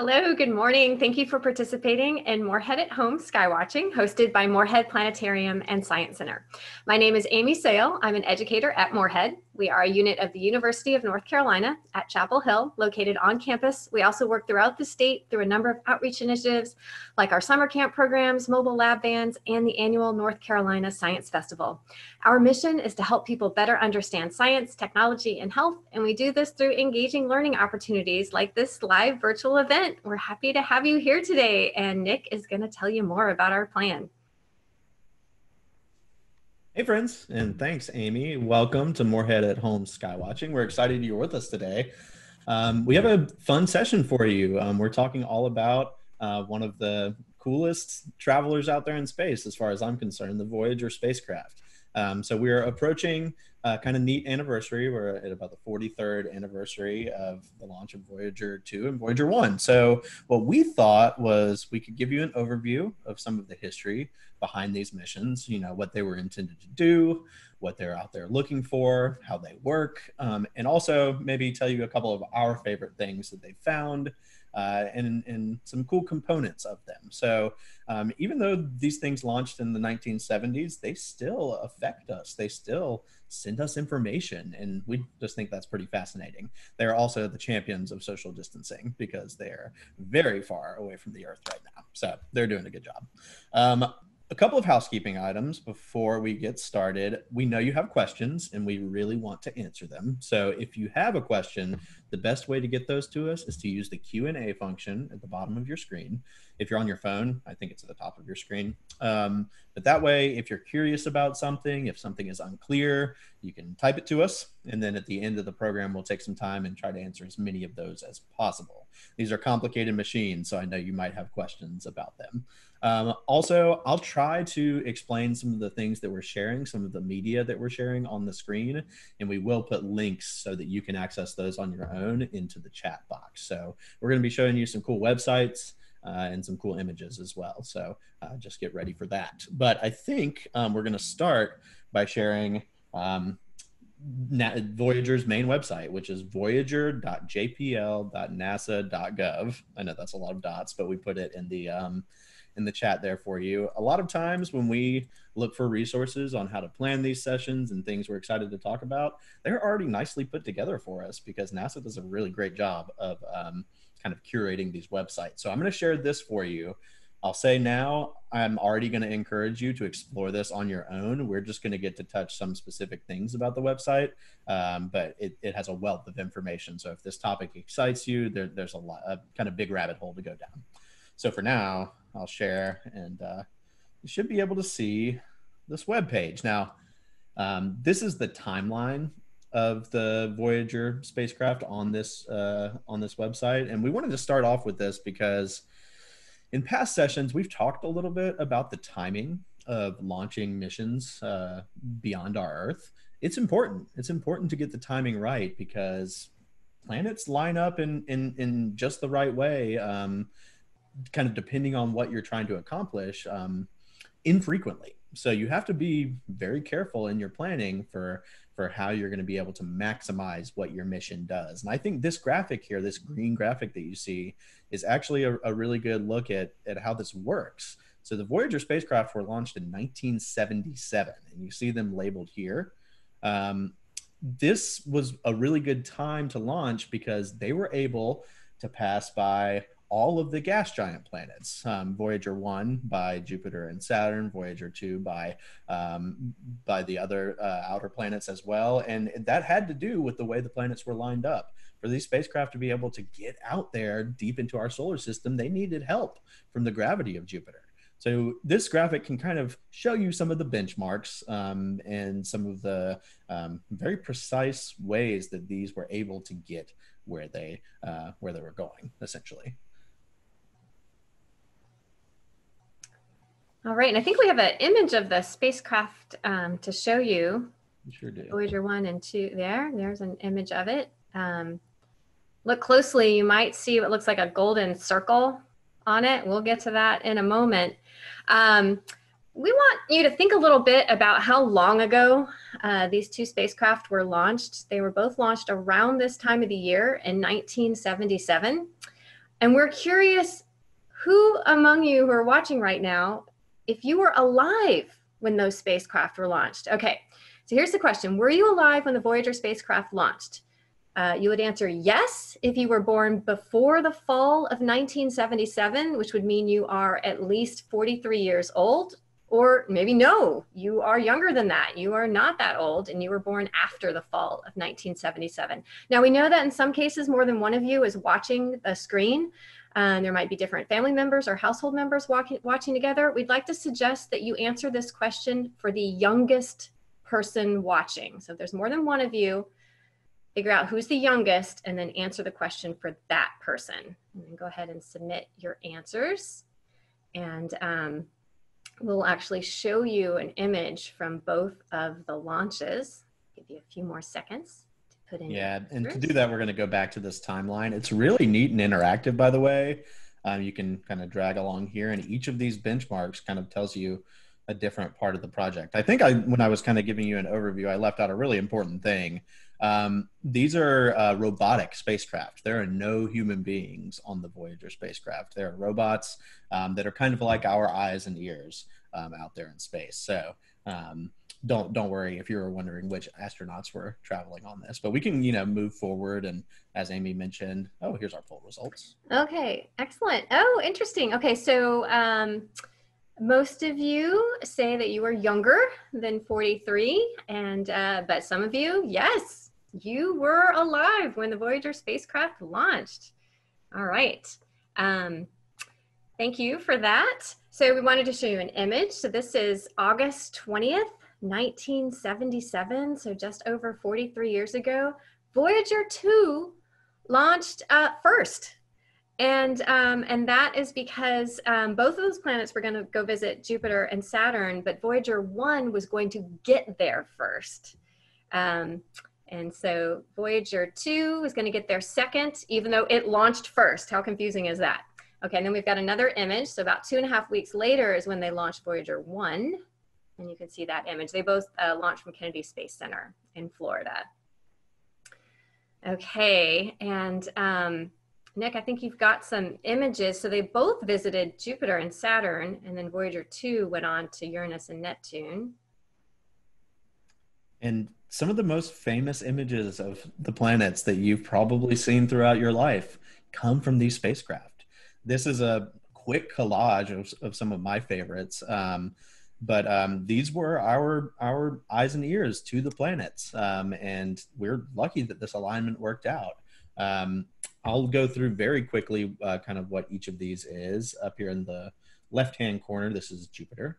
Hello, good morning. Thank you for participating in Morehead at Home Skywatching, hosted by Morehead Planetarium and Science Center. My name is Amy Sale. I'm an educator at Morehead. We are a unit of the University of North Carolina at Chapel Hill, located on campus. We also work throughout the state through a number of outreach initiatives like our summer camp programs, mobile lab vans, and the annual North Carolina Science Festival. Our mission is to help people better understand science, technology, and health, and we do this through engaging learning opportunities like this live virtual event. We're happy to have you here today, and Nick is going to tell you more about our plan. Hey friends, and thanks Amy. Welcome to Morehead at Home Skywatching. We're excited you're with us today. We have a fun session for you. We're talking all about one of the coolest travelers out there in space, as far as I'm concerned, the Voyager spacecraft. So we're approaching a kind of neat anniversary. We're at about the 43rd anniversary of the launch of Voyager 2 and Voyager 1. So what we thought was we could give you an overview of some of the history behind these missions, what they were intended to do, what they're out there looking for, how they work, and also maybe tell you a couple of our favorite things that they found, and some cool components of them. So even though these things launched in the 1970s, they still affect us. They still send us information, and we just think that's pretty fascinating. They're also the champions of social distancing because they're very far away from the Earth right now. So they're doing a good job. A couple of housekeeping items before we get started. We know you have questions and we really want to answer them. So if you have a question, the best way to get those to us is to use the Q&A function at the bottom of your screen. If you're on your phone, I think it's at the top of your screen. But that way, if you're curious about something, if something is unclear, you can type it to us. And then at the end of the program, we'll take some time and try to answer as many of those as possible. These are complicated machines, so I know you might have questions about them. Also, I'll try to explain some of the things that we're sharing, some of the media that we're sharing on the screen, and we will put links so that you can access those on your own into the chat box. So we're going to be showing you some cool websites and some cool images as well. So just get ready for that. But I think we're going to start by sharing Voyager's main website, which is voyager.jpl.nasa.gov. I know that's a lot of dots, but we put it in the chat there for you. A lot of times when we look for resources on how to plan these sessions and things we're excited to talk about, they're already nicely put together for us because NASA does a really great job of kind of curating these websites. So I'm going to share this for you. I'll say now, I'm already going to encourage you to explore this on your own. We're just going to get to touch some specific things about the website, but it has a wealth of information. So if this topic excites you, there's a kind of big rabbit hole to go down. So for now, I'll share, and you should be able to see this web page. Now, this is the timeline of the Voyager spacecraft on this website, and we wanted to start off with this because in past sessions we've talked a little bit about the timing of launching missions beyond our Earth. It's important. It's important to get the timing right because planets line up in just the right way. Kind of depending on what you're trying to accomplish, infrequently. So you have to be very careful in your planning for how you're going to be able to maximize what your mission does. And I think this graphic here, this green graphic that you see, is actually a really good look at how this works. So the Voyager spacecraft were launched in 1977, and you see them labeled here. This was a really good time to launch because they were able to pass by all of the gas giant planets. Voyager 1 by Jupiter and Saturn, Voyager 2 by the other outer planets as well. And that had to do with the way the planets were lined up. For these spacecraft to be able to get out there deep into our solar system, they needed help from the gravity of Jupiter. So this graphic can kind of show you some of the benchmarks and some of the very precise ways that these were able to get where they were going, essentially. All right, and I think we have an image of the spacecraft to show you. We sure do. Voyager 1 and 2 there's an image of it. Look closely, you might see what looks like a golden circle on it. We'll get to that in a moment. We want you to think a little bit about how long ago these two spacecraft were launched. They were both launched around this time of the year in 1977. And we're curious who among you who are watching right now, if you were alive when those spacecraft were launched. Okay, so here's the question. Were you alive when the Voyager spacecraft launched? You would answer yes if you were born before the fall of 1977, which would mean you are at least 43 years old, or maybe no, you are younger than that. You are not that old and you were born after the fall of 1977. Now we know that in some cases, more than one of you is watching the screen. There might be different family members or household members watching together. We'd like to suggest that you answer this question for the youngest person watching. So if there's more than one of you, figure out who's the youngest and then answer the question for that person. And then go ahead and submit your answers. And we'll actually show you an image from both of the launches. Give you a few more seconds to put in. Yeah, and to do that, we're going to go back to this timeline. It's really neat and interactive, by the way. You can kind of drag along here, and each of these benchmarks kind of tells you a different part of the project. I think when I was kind of giving you an overview, I left out a really important thing. These are robotic spacecraft. There are no human beings on the Voyager spacecraft. There are robots that are kind of like our eyes and ears out there in space. So don't worry if you're wondering which astronauts were traveling on this, but we can, move forward. And as Amy mentioned, here's our poll results. Okay, excellent. Oh, interesting. Okay, so most of you say that you are younger than 43, and but some of you, yes, you were alive when the Voyager spacecraft launched. All right. Thank you for that. So we wanted to show you an image. So this is August 20th, 1977. So just over 43 years ago, Voyager 2 launched first. And that is because both of those planets were going to go visit Jupiter and Saturn, but Voyager 1 was going to get there first. And so Voyager 2 was going to get there second, even though it launched first. How confusing is that? Okay, and then we've got another image. So about 2.5 weeks later is when they launched Voyager 1. And you can see that image. They both launched from Kennedy Space Center in Florida. Okay, and Nick, I think you've got some images. So they both visited Jupiter and Saturn, and then Voyager 2 went on to Uranus and Neptune. And some of the most famous images of the planets that you've probably seen throughout your life come from these spacecraft. This is a quick collage of some of my favorites. But these were our eyes and ears to the planets. And we're lucky that this alignment worked out. I'll go through very quickly kind of what each of these is. Up here in the left-hand corner, this is Jupiter.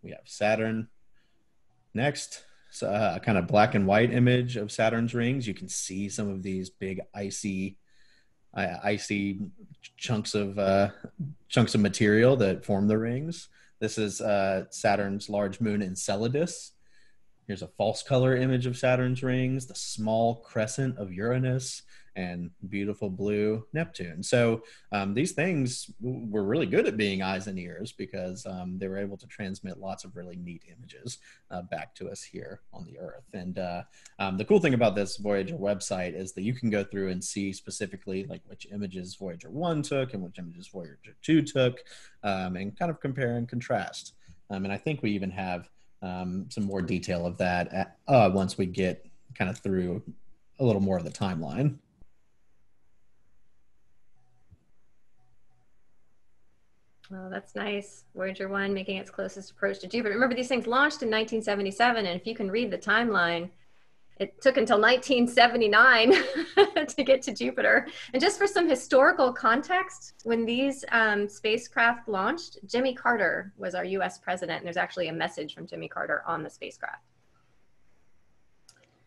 We have Saturn. Next, kind of black and white image of Saturn's rings. You can see some of these big icy chunks of material that form the rings. This is Saturn's large moon Enceladus. Here's a false color image of Saturn's rings, the small crescent of Uranus, and beautiful blue Neptune. So these things were really good at being eyes and ears because they were able to transmit lots of really neat images back to us here on the Earth. And the cool thing about this Voyager website is that you can go through and see specifically like which images Voyager 1 took and which images Voyager 2 took, and kind of compare and contrast. And I think we even have some more detail of that once we get kind of through a little more of the timeline. Well, that's nice. Voyager 1 making its closest approach to Jupiter. Remember, these things launched in 1977, and if you can read the timeline, it took until 1979 to get to Jupiter. And just for some historical context, when these spacecraft launched, Jimmy Carter was our US president, and there's actually a message from Jimmy Carter on the spacecraft.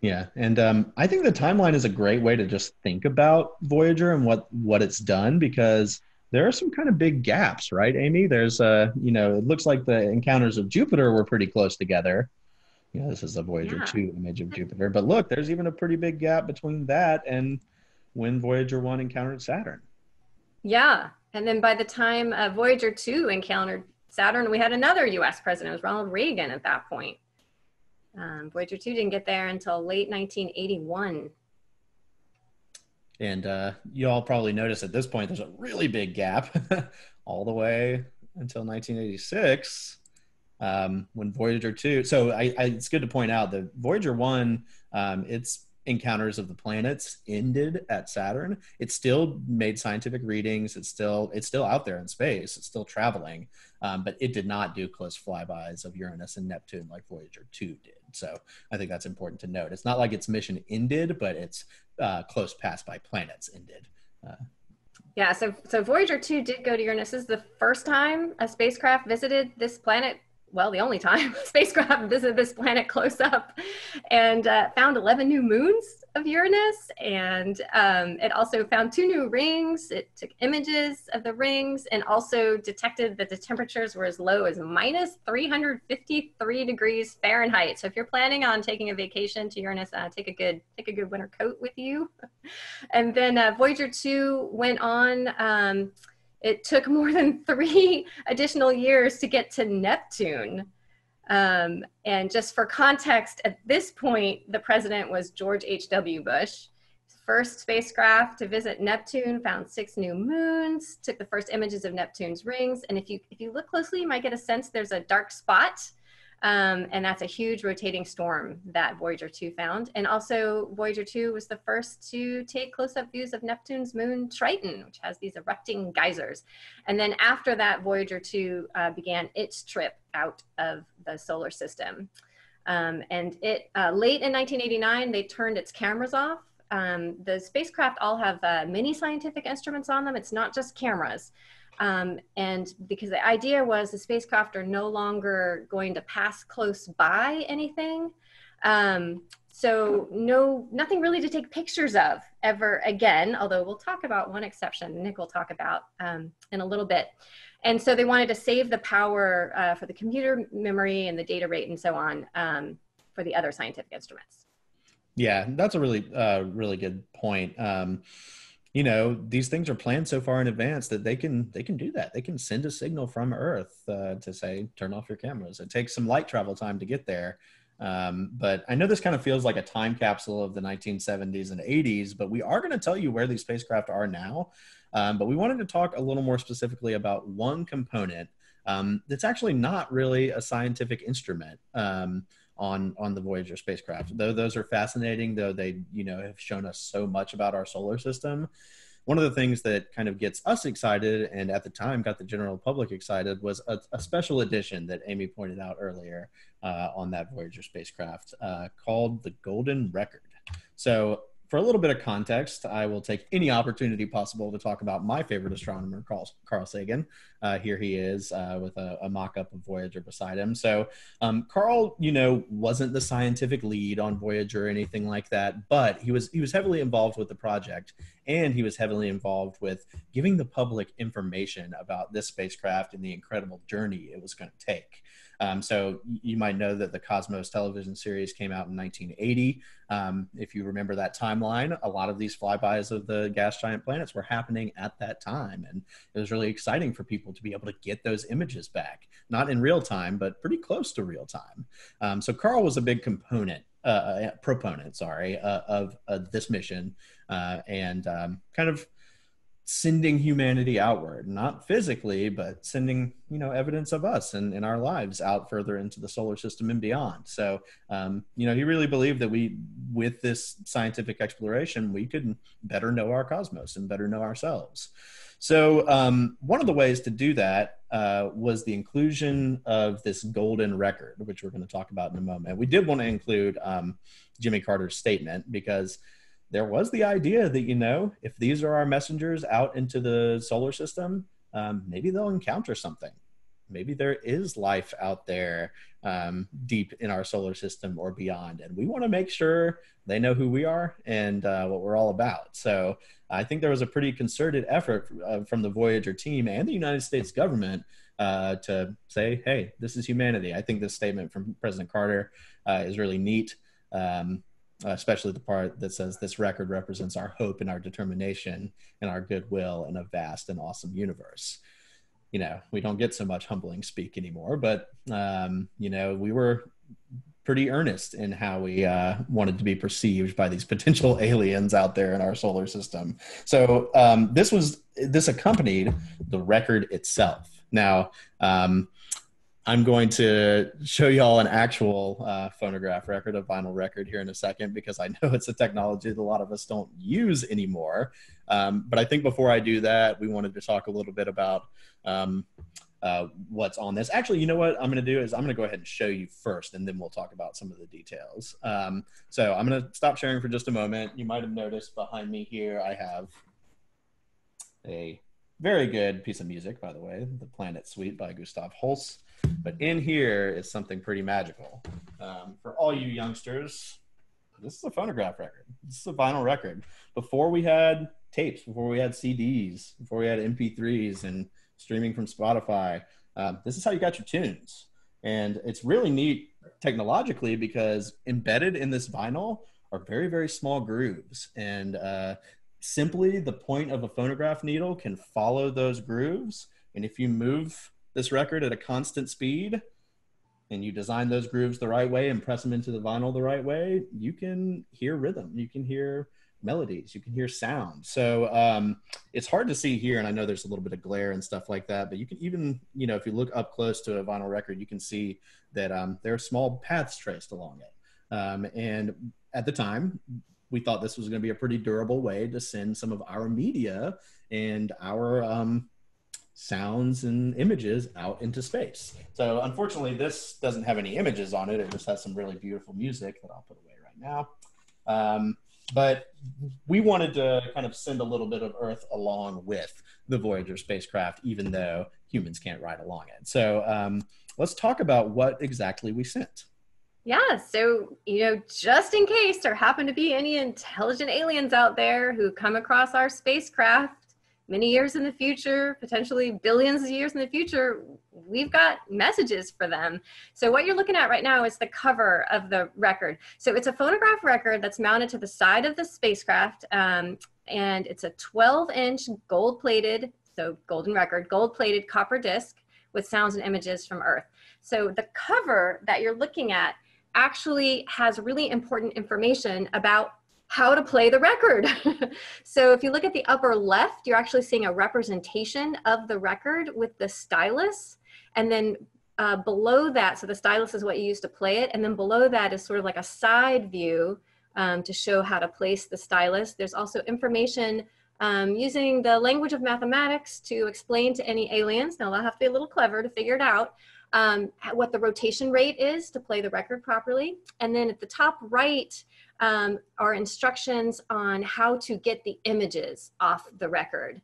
Yeah, and I think the timeline is a great way to just think about Voyager and what it's done, because there are some kind of big gaps, right, Amy? There's it looks like the encounters of Jupiter were pretty close together. This is a Voyager 2 image of Jupiter, but look, there's even a pretty big gap between that and when Voyager 1 encountered Saturn. Yeah, and then by the time Voyager 2 encountered Saturn, we had another US president. It was Ronald Reagan at that point. Voyager 2 didn't get there until late 1981. And you all probably notice at this point, there's a really big gap all the way until 1986 when Voyager 2. So it's good to point out that Voyager 1, its encounters of the planets ended at Saturn. It still made scientific readings. It's still out there in space. It's still traveling, but it did not do close flybys of Uranus and Neptune like Voyager 2 did. So I think that's important to note. It's not like its mission ended, but its close pass by planets ended. Yeah, so Voyager 2 did go to Uranus. This is the first time a spacecraft visited this planet. Well, the only time a spacecraft visited this planet close up, and found 11 new moons of Uranus. And it also found 2 new rings. It took images of the rings and also detected that the temperatures were as low as minus 353 degrees Fahrenheit. So if you're planning on taking a vacation to Uranus, take a good winter coat with you. And then Voyager 2 went on. It took more than 3 additional years to get to Neptune. And just for context, at this point, the president was George H.W. Bush. First spacecraft to visit Neptune, found 6 new moons, took the first images of Neptune's rings. And if you look closely, you might get a sense there's a dark spot. And that's a huge rotating storm that Voyager 2 found. And also Voyager 2 was the first to take close-up views of Neptune's moon Triton, which has these erupting geysers. And then after that, Voyager 2 began its trip out of the solar system. And late in 1989, they turned its cameras off. The spacecraft all have many scientific instruments on them. It's not just cameras. And because the idea was the spacecraft are no longer going to pass close by anything. So nothing really to take pictures of ever again, although we'll talk about one exception Nick will talk about in a little bit. And so they wanted to save the power for the computer memory and the data rate and so on for the other scientific instruments. Yeah, that's a really good point. These things are planned so far in advance that they can do that. They can send a signal from Earth to say, turn off your cameras. It takes some light travel time to get there. But I know this kind of feels like a time capsule of the 1970s and 80s, but we are going to tell you where these spacecraft are now. But we wanted to talk a little more specifically about one component that's actually not really a scientific instrument. On the Voyager spacecraft, though those are fascinating, though they have shown us so much about our solar system. One of the things that kind of gets us excited, and at the time got the general public excited, was a special edition that Amy pointed out earlier on that Voyager spacecraft called the Golden Record. So for a little bit of context, I will take any opportunity possible to talk about my favorite astronomer, Carl Sagan. Here he is with a mock-up of Voyager beside him. So Carl, wasn't the scientific lead on Voyager or anything like that, but he was heavily involved with the project, and he was heavily involved with giving the public information about this spacecraft and the incredible journey it was going to take. So you might know that the Cosmos television series came out in 1980. If you remember that timeline, a lot of these flybys of the gas giant planets were happening at that time. And it was really exciting for people to be able to get those images back, not in real time, but pretty close to real time. So Carl was a big proponent of this mission and kind of sending humanity outward, not physically, but sending, evidence of us and our lives out further into the solar system and beyond. So, he really believed that with this scientific exploration, we could better know our cosmos and better know ourselves. So one of the ways to do that was the inclusion of this golden record, which we're going to talk about in a moment. We did want to include Jimmy Carter's statement because there was the idea that, if these are our messengers out into the solar system, maybe they'll encounter something. Maybe there is life out there deep in our solar system or beyond. And we want to make sure they know who we are and what we're all about. So I think there was a pretty concerted effort from the Voyager team and the United States government to say, hey, this is humanity. I think this statement from President Carter is really neat. Especially the part that says this record represents our hope and our determination and our goodwill in a vast and awesome universe. We don't get so much humbling speak anymore, but, we were pretty earnest in how we wanted to be perceived by these potential aliens out there in our solar system. So this accompanied the record itself. Now, I'm going to show y'all an actual phonograph record, a vinyl record here in a second, because I know it's a technology that a lot of us don't use anymore. But I think before I do that, we wanted to talk a little bit about what's on this. Actually, you know what I'm going to do is I'm going to go ahead and show you first, and then we'll talk about some of the details. So I'm going to stop sharing for just a moment. You might have noticed behind me here, I have a very good piece of music, by the way, The Planet Suite by Gustav Holst. But in here is something pretty magical. For all you youngsters, this is a phonograph record. This is a vinyl record. Before we had tapes, before we had CDs, before we had MP3s and streaming from Spotify, this is how you got your tunes. And it's really neat technologically because embedded in this vinyl are very, very small grooves. And simply the point of a phonograph needle can follow those grooves. And if you move this record at a constant speed and you design those grooves the right way and press them into the vinyl the right way, you can hear rhythm, you can hear melodies, you can hear sound. So it's hard to see here, and I know there's a little bit of glare and stuff like that, but you can even, if you look up close to a vinyl record, you can see that there are small paths traced along it. And at the time, we thought this was going to be a pretty durable way to send some of our media and our sounds and images out into space. So unfortunately, this doesn't have any images on it. It just has some really beautiful music that I'll put away right now. But we wanted to kind of send a little bit of Earth along with the Voyager spacecraft, even though humans can't ride along it. So let's talk about what exactly we sent. Yeah, so, just in case there happen to be any intelligent aliens out there who come across our spacecraft many years in the future, potentially billions of years in the future, we've got messages for them. So what you're looking at right now is the cover of the record. So it's a phonograph record that's mounted to the side of the spacecraft, and it's a 12-inch gold-plated, so golden record, gold-plated copper disc with sounds and images from Earth. So the cover that you're looking at actually has really important information about how to play the record. So if you look at the upper left, you're actually seeing a representation of the record with the stylus. And then below that, so the stylus is what you use to play it. And then below that is sort of like a side view to show how to place the stylus. There's also information using the language of mathematics to explain to any aliens. Now they'll have to be a little clever to figure it out. What the rotation rate is to play the record properly. And then at the top right are instructions on how to get the images off the record.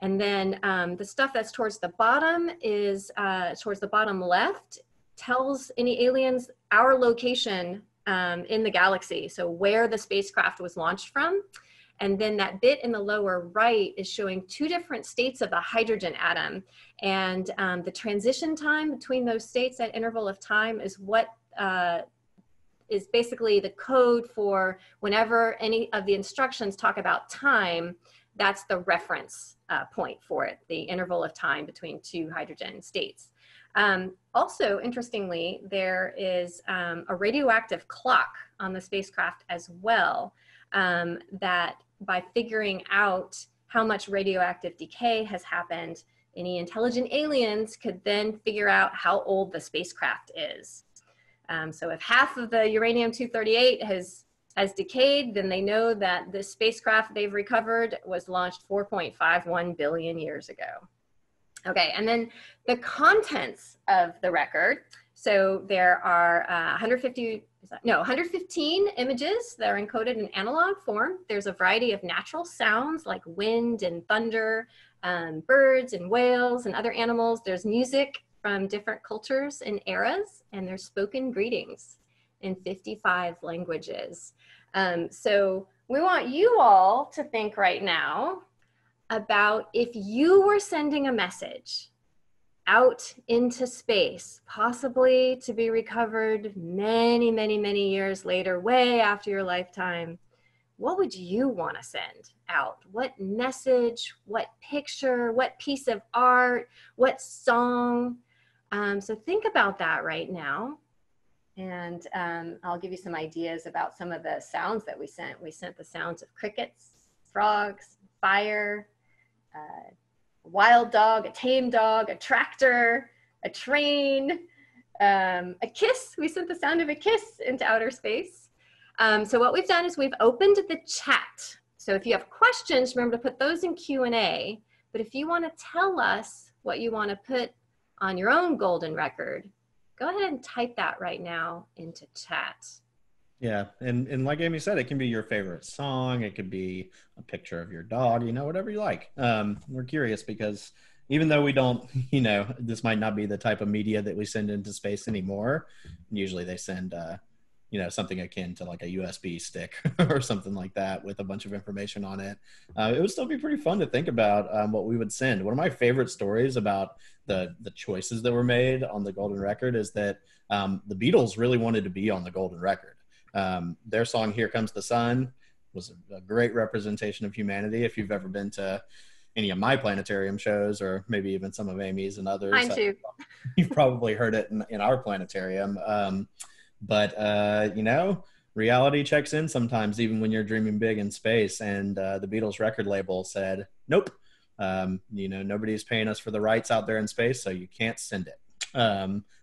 And then the stuff that's towards the bottom is, towards the bottom left, tells any aliens our location in the galaxy, so where the spacecraft was launched from. And then that bit in the lower right is showing two different states of the hydrogen atom. And the transition time between those states, that interval of time, is what is basically the code for whenever any of the instructions talk about time, that's the reference point for it, the interval of time between two hydrogen states. Also, interestingly, there is a radioactive clock on the spacecraft as well, that by figuring out how much radioactive decay has happened, any intelligent aliens could then figure out how old the spacecraft is. So if half of the uranium-238 has decayed, then they know that the spacecraft they've recovered was launched 4.51 billion years ago. Okay, and then the contents of the record. So there are 115 images that are encoded in analog form. There's a variety of natural sounds like wind and thunder, birds and whales and other animals. There's music from different cultures and eras, and there's spoken greetings in 55 languages. So we want you all to think right now about if you were sending a message out into space, possibly to be recovered many, many, many years later, way after your lifetime, what would you want to send out? What message, what picture, what piece of art, what song? So think about that right now. And I'll give you some ideas about some of the sounds that we sent. We sent the sounds of crickets, frogs, fire, a wild dog, a tame dog, a tractor, a train, a kiss. We sent the sound of a kiss into outer space. So what we've done is we've opened the chat. So if you have questions, remember to put those in Q&A. But if you want to tell us what you want to put on your own golden record, go ahead and type that right now into chat. Yeah, and like Amy said, it can be your favorite song. It could be a picture of your dog, whatever you like. We're curious because even though we don't, this might not be the type of media that we send into space anymore. Usually they send, something akin to like a USB stick or something like that with a bunch of information on it. It would still be pretty fun to think about what we would send. One of my favorite stories about the choices that were made on the golden record is that the Beatles really wanted to be on the golden record. Their song "Here Comes the Sun" was a great representation of humanity. If you've ever been to any of my planetarium shows, or maybe even some of Amy's and others, Mine too. You've probably heard it in our planetarium. But reality checks in sometimes, even when you're dreaming big in space. And the Beatles record label said, nope, nobody's paying us for the rights out there in space, so you can't send it.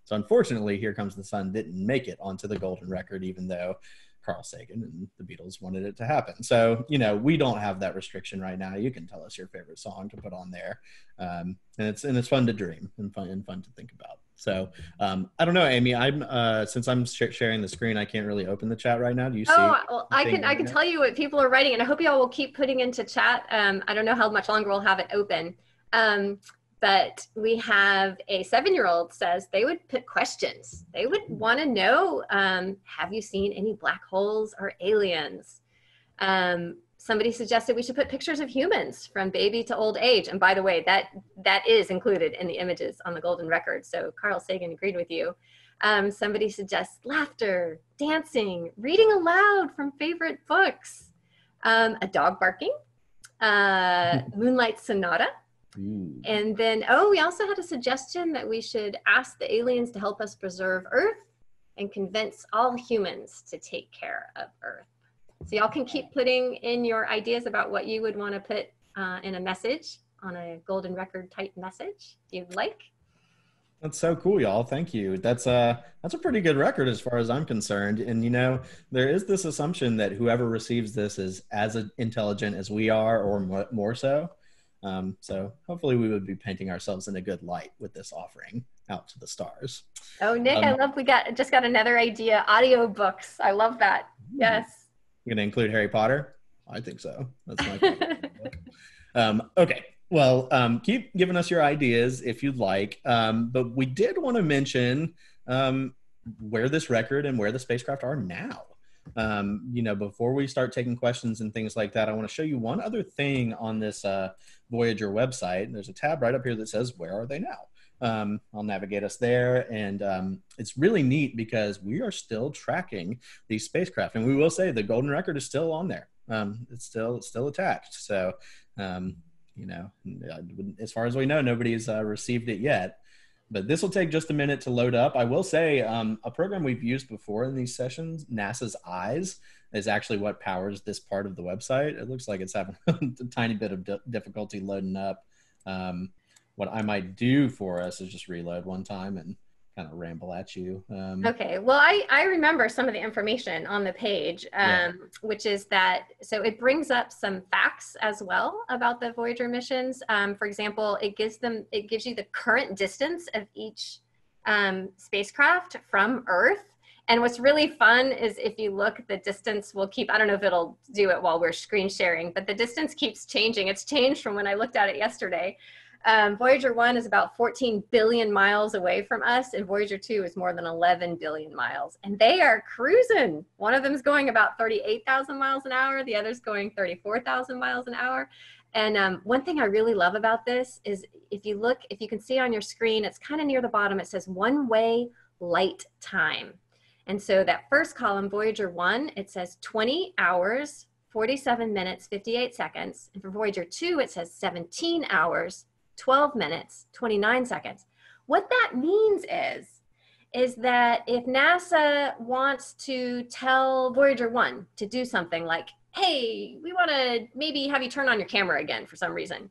So unfortunately, "Here Comes the Sun" didn't make it onto the golden record, even though Carl Sagan and the Beatles wanted it to happen. So, we don't have that restriction right now. You can tell us your favorite song to put on there. And it's fun to dream and fun to think about. So I don't know, Amy, since I'm sharing the screen, I can't really open the chat right now. Do you see? Oh, well, I can tell you what people are writing, and I hope y'all will keep putting into chat. I don't know how much longer we'll have it open. But we have a 7-year-old says they would put questions. They would want to know, have you seen any black holes or aliens? Somebody suggested we should put pictures of humans from baby to old age. And by the way, that is included in the images on the golden record. So Carl Sagan agreed with you. Somebody suggests laughter, dancing, reading aloud from favorite books, a dog barking, Moonlight Sonata. And then, we also had a suggestion that we should ask the aliens to help us preserve Earth and convince all humans to take care of Earth. So y'all can keep putting in your ideas about what you would want to put in a message, on a golden record type message, if you'd like. That's so cool, y'all. Thank you. That's a pretty good record as far as I'm concerned. And, there is this assumption that whoever receives this is as intelligent as we are, or more so. So hopefully we would be painting ourselves in a good light with this offering out to the stars. Oh, Nick, I love, just got another idea. Audiobooks. I love that. Yes. You're going to include Harry Potter? I think so. That's my favorite book. Okay. Well, keep giving us your ideas if you'd like. But we did want to mention where this record and where the spacecraft are now. Before we start taking questions and things like that, I want to show you one other thing on this Voyager website. There's a tab right up here that says, "Where are they now?" I'll navigate us there, and it's really neat because we are still tracking these spacecraft, and we will say the golden record is still on there. It's still attached. So, as far as we know, nobody's received it yet. But this will take just a minute to load up. I will say a program we've used before in these sessions, NASA's EYES, is actually what powers this part of the website. It looks like it's having a tiny bit of difficulty loading up. What I might do for us is just reload one time and kind of ramble at you. Okay, well, I remember some of the information on the page, which is that, so it brings up some facts as well about the Voyager missions. For example, it gives you the current distance of each spacecraft from Earth. And what's really fun is if you look, the distance will keep, I don't know if it'll do it while we're screen sharing, but the distance keeps changing. It's changed from when I looked at it yesterday. Voyager 1 is about 14 billion miles away from us, and Voyager 2 is more than 11 billion miles. And they are cruising. One of them is going about 38,000 miles an hour. The other's going 34,000 miles an hour. And one thing I really love about this is if you can see on your screen, it's kind of near the bottom, it says one-way light time. And so that first column, Voyager 1, it says 20 hours, 47 minutes, 58 seconds. And for Voyager 2, it says 17 hours, 12 minutes, 29 seconds. What that means is that if NASA wants to tell Voyager 1 to do something like, hey, we want to maybe have you turn on your camera again for some reason,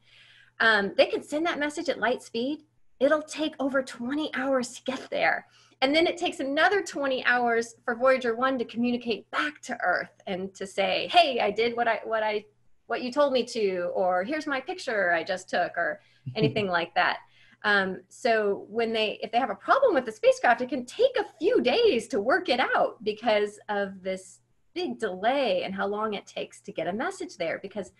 they could send that message at light speed. It'll take over 20 hours to get there. And then it takes another 20 hours for Voyager 1 to communicate back to Earth and to say, hey, I did what you told me to, or here's my picture I just took, or anything like that. So if they have a problem with the spacecraft, it can take a few days to work it out because of this big delay and how long it takes to get a message there, because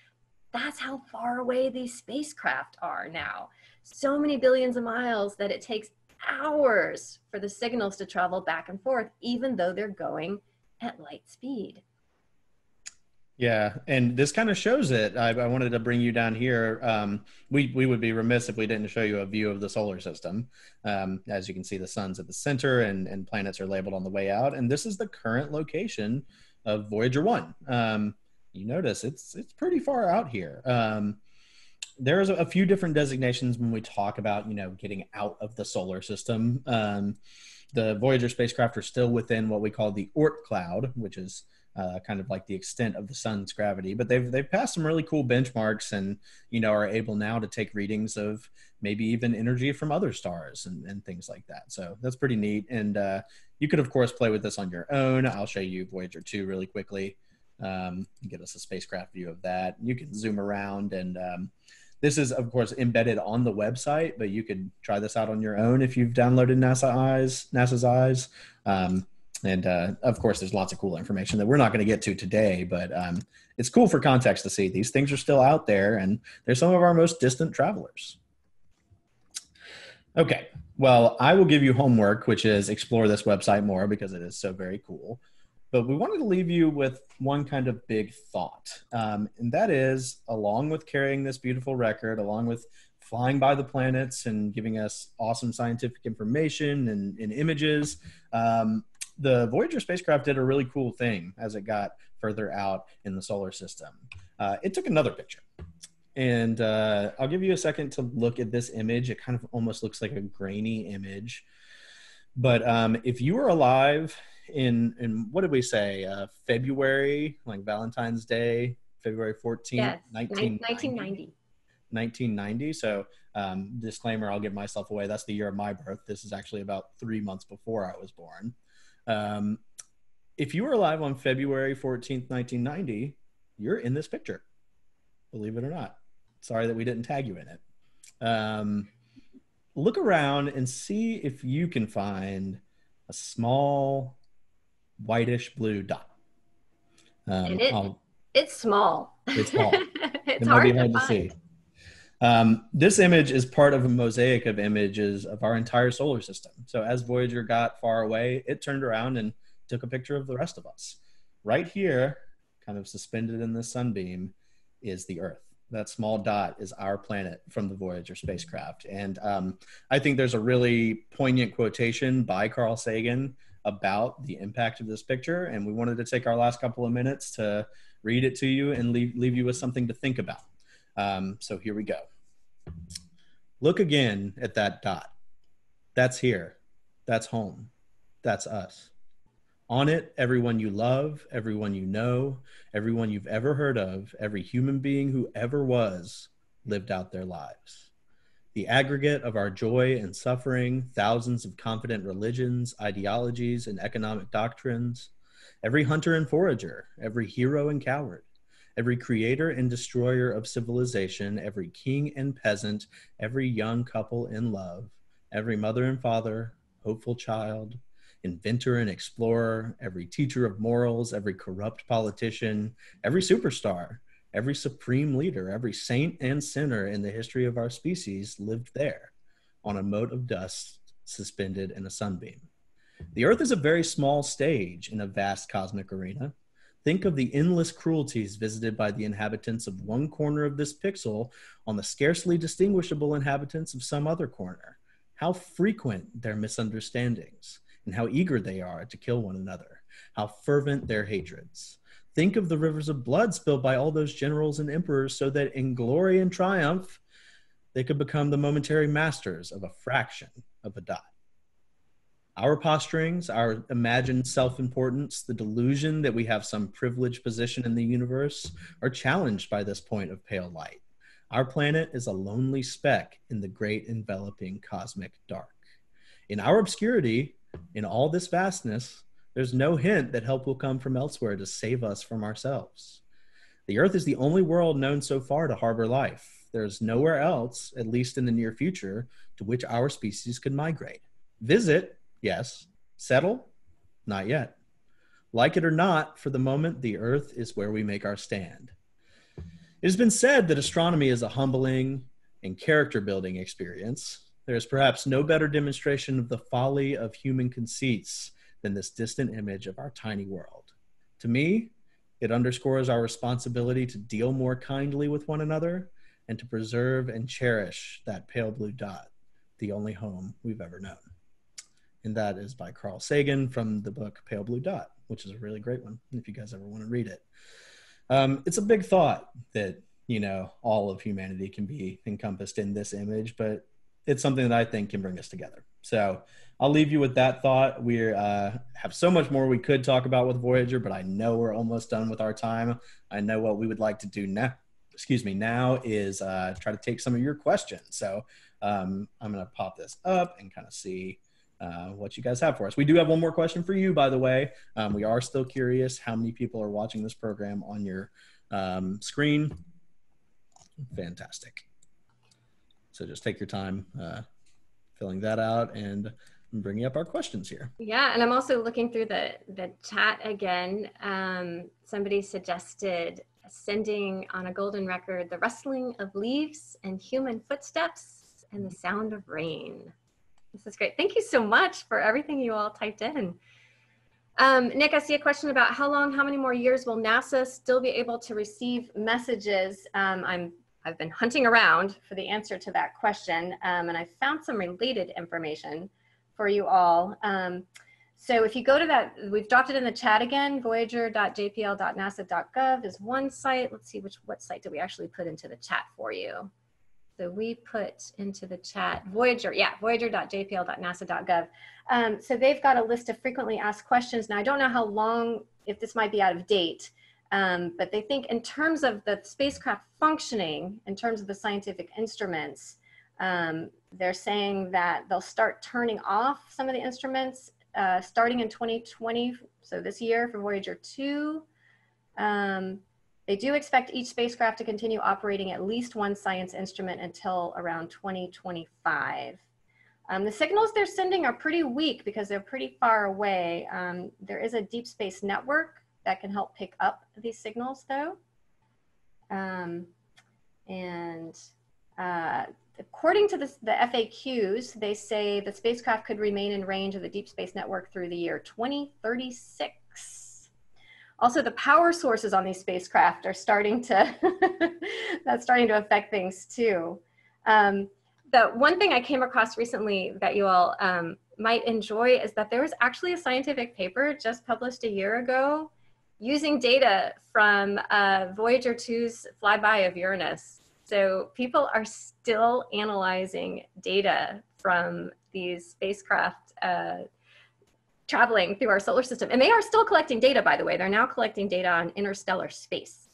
that's how far away these spacecraft are now. So many billions of miles that it takes hours for the signals to travel back and forth, even though they're going at light speed. Yeah, and this kind of shows it. I wanted to bring you down here. We would be remiss if we didn't show you a view of the solar system. As you can see, the sun's at the center and planets are labeled on the way out. And this is the current location of Voyager 1. You notice it's pretty far out here. There's a few different designations when we talk about, getting out of the solar system. The Voyager spacecraft are still within what we call the Oort cloud, which is kind of like the extent of the sun's gravity, but they've passed some really cool benchmarks and, are able now to take readings of maybe even energy from other stars and things like that. So that's pretty neat. And you could, of course, play with this on your own. I'll show you Voyager 2 really quickly. Give us a spacecraft view of that. You can zoom around and this is, of course, embedded on the website, but you could try this out on your own if you've downloaded NASA's Eyes. And of course, there's lots of cool information that we're not going to get to today, but it's cool for context to see these things are still out there and they're some of our most distant travelers. Okay, well, I will give you homework, which is explore this website more because it is so very cool. But we wanted to leave you with one kind of big thought, and that is, along with carrying this beautiful record, along with flying by the planets and giving us awesome scientific information and images, the Voyager spacecraft did a really cool thing as it got further out in the solar system. It took another picture. And I'll give you a second to look at this image. It kind of almost looks like a grainy image. But if you were alive in what did we say, February, like Valentine's Day, February 14th, Yes, 1990. 1990. So disclaimer, I'll give myself away. That's the year of my birth. This is actually about 3 months before I was born. If you were alive on February 14th, 1990, you're in this picture, believe it or not. Sorry that we didn't tag you in it. Look around and see if you can find a small whitish blue dot. It's small. It's small. It's hard to find. See. This image is part of a mosaic of images of our entire solar system. So as Voyager got far away, it turned around and took a picture of the rest of us. Right here, kind of suspended in the sunbeam, is the Earth. That small dot is our planet from the Voyager spacecraft. And I think there's a really poignant quotation by Carl Sagan about the impact of this picture. And we wanted to take our last couple of minutes to read it to you and leave you with something to think about. So here we go. Look again at that dot. That's here. That's home. That's us. On it, everyone you love, everyone you know, everyone you've ever heard of, every human being who ever was, lived out their lives. The aggregate of our joy and suffering, thousands of confident religions, ideologies, and economic doctrines, every hunter and forager, every hero and coward, every creator and destroyer of civilization, every king and peasant, every young couple in love, every mother and father, hopeful child, inventor and explorer, every teacher of morals, every corrupt politician, every superstar, every supreme leader, every saint and sinner in the history of our species lived there on a mote of dust suspended in a sunbeam. The Earth is a very small stage in a vast cosmic arena. Think of the endless cruelties visited by the inhabitants of one corner of this pixel on the scarcely distinguishable inhabitants of some other corner. How frequent their misunderstandings, and how eager they are to kill one another, how fervent their hatreds. Think of the rivers of blood spilled by all those generals and emperors so that in glory and triumph, they could become the momentary masters of a fraction of a dot. Our posturings, our imagined self-importance, the delusion that we have some privileged position in the universe are challenged by this point of pale light. Our planet is a lonely speck in the great enveloping cosmic dark. In our obscurity, in all this vastness, there's no hint that help will come from elsewhere to save us from ourselves. The Earth is the only world known so far to harbor life. There's nowhere else, at least in the near future, to which our species could migrate. Visit, yes. Settle, not yet. Like it or not, for the moment, the Earth is where we make our stand. It has been said that astronomy is a humbling and character-building experience. There is perhaps no better demonstration of the folly of human conceits than this distant image of our tiny world. To me, it underscores our responsibility to deal more kindly with one another and to preserve and cherish that pale blue dot, the only home we've ever known. And that is by Carl Sagan from the book Pale Blue Dot, which is a really great one if you guys ever want to read it. It's a big thought that, all of humanity can be encompassed in this image, but it's something that I think can bring us together. So I'll leave you with that thought. We have so much more we could talk about with Voyager, but I know we're almost done with our time. I know what we would like to do now is try to take some of your questions. So I'm going to pop this up and kind of see what you guys have for us. We do have one more question for you, by the way. We are still curious how many people are watching this program on your screen. Fantastic. So just take your time filling that out and bringing up our questions here. Yeah, and I'm also looking through the chat again. Somebody suggested sending on a golden record the rustling of leaves and human footsteps and the sound of rain. This is great. Thank you so much for everything you all typed in. Nick, I see a question about how many more years will NASA still be able to receive messages? I've been hunting around for the answer to that question, and I found some related information for you all. So if you go to that, we've dropped it in the chat again, voyager.jpl.nasa.gov is one site. Let's see what site did we actually put into the chat for you. So we put into the chat Voyager, voyager.jpl.nasa.gov. So they've got a list of frequently asked questions. Now I don't know how long, if this might be out of date, but they think in terms of the spacecraft functioning, in terms of the scientific instruments, they're saying that they'll start turning off some of the instruments starting in 2020, so this year for Voyager 2. They do expect each spacecraft to continue operating at least one science instrument until around 2025. The signals they're sending are pretty weak because they're pretty far away. There is a deep space network that can help pick up these signals though. According to the FAQs, they say the spacecraft could remain in range of the deep space network through the year 2036. Also, the power sources on these spacecraft are starting to, that's starting to affect things too. The one thing I came across recently that you all might enjoy is that there was actually a scientific paper just published a year ago using data from Voyager 2's flyby of Uranus. So people are still analyzing data from these spacecraft traveling through our solar system. And they are still collecting data, by the way. They're now collecting data on interstellar space.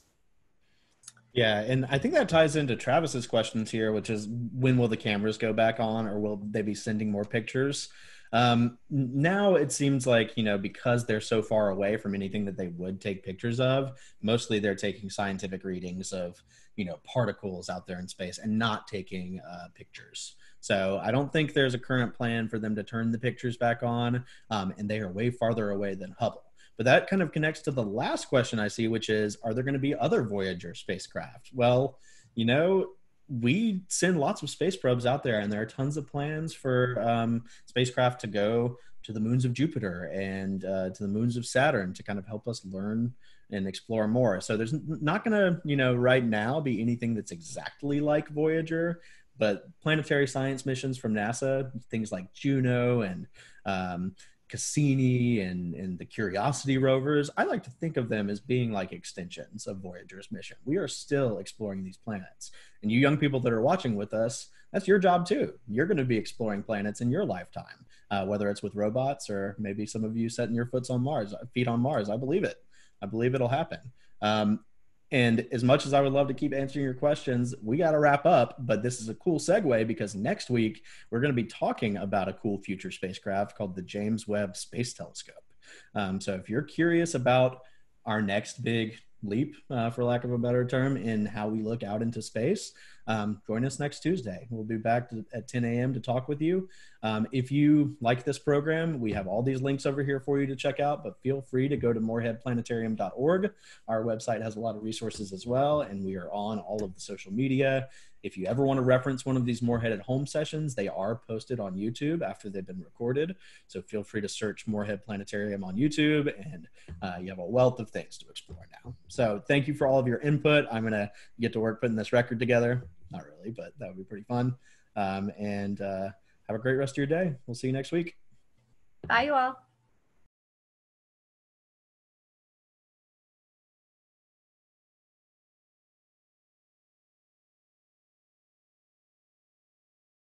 Yeah, and I think that ties into Travis's questions here, which is when will the cameras go back on, or will they be sending more pictures? Now it seems like, because they're so far away from anything that they would take pictures of, mostly they're taking scientific readings of, particles out there in space and not taking pictures. So I don't think there's a current plan for them to turn the pictures back on, and they are way farther away than Hubble. But that kind of connects to the last question I see, which is, are there going to be other Voyager spacecraft? Well, we send lots of space probes out there, and there are tons of plans for spacecraft to go to the moons of Jupiter and to the moons of Saturn to kind of help us learn and explore more. So there's not going to, right now be anything that's exactly like Voyager, but planetary science missions from NASA, things like Juno and Cassini and the Curiosity rovers, I like to think of them as being like extensions of Voyager's mission. We are still exploring these planets. And you young people that are watching with us, that's your job too. You're going to be exploring planets in your lifetime, whether it's with robots or maybe some of you setting your feet on Mars. I believe it. I believe it'll happen. And as much as I would love to keep answering your questions, we got to wrap up. But this is a cool segue because next week we're going to be talking about a cool future spacecraft called the James Webb Space Telescope. So if you're curious about our next big leap, for lack of a better term, in how we look out into space, join us next Tuesday. We'll be back at 10 a.m. to talk with you. If you like this program, we have all these links over here for you to check out, but feel free to go to moreheadplanetarium.org. Our website has a lot of resources as well, and we are on all of the social media. If you ever want to reference one of these Morehead at Home sessions, they are posted on YouTube after they've been recorded. So feel free to search Morehead Planetarium on YouTube, and you have a wealth of things to explore now. So thank you for all of your input. I'm going to get to work putting this record together. Not really, but that would be pretty fun. And have a great rest of your day. We'll see you next week. Bye, you all.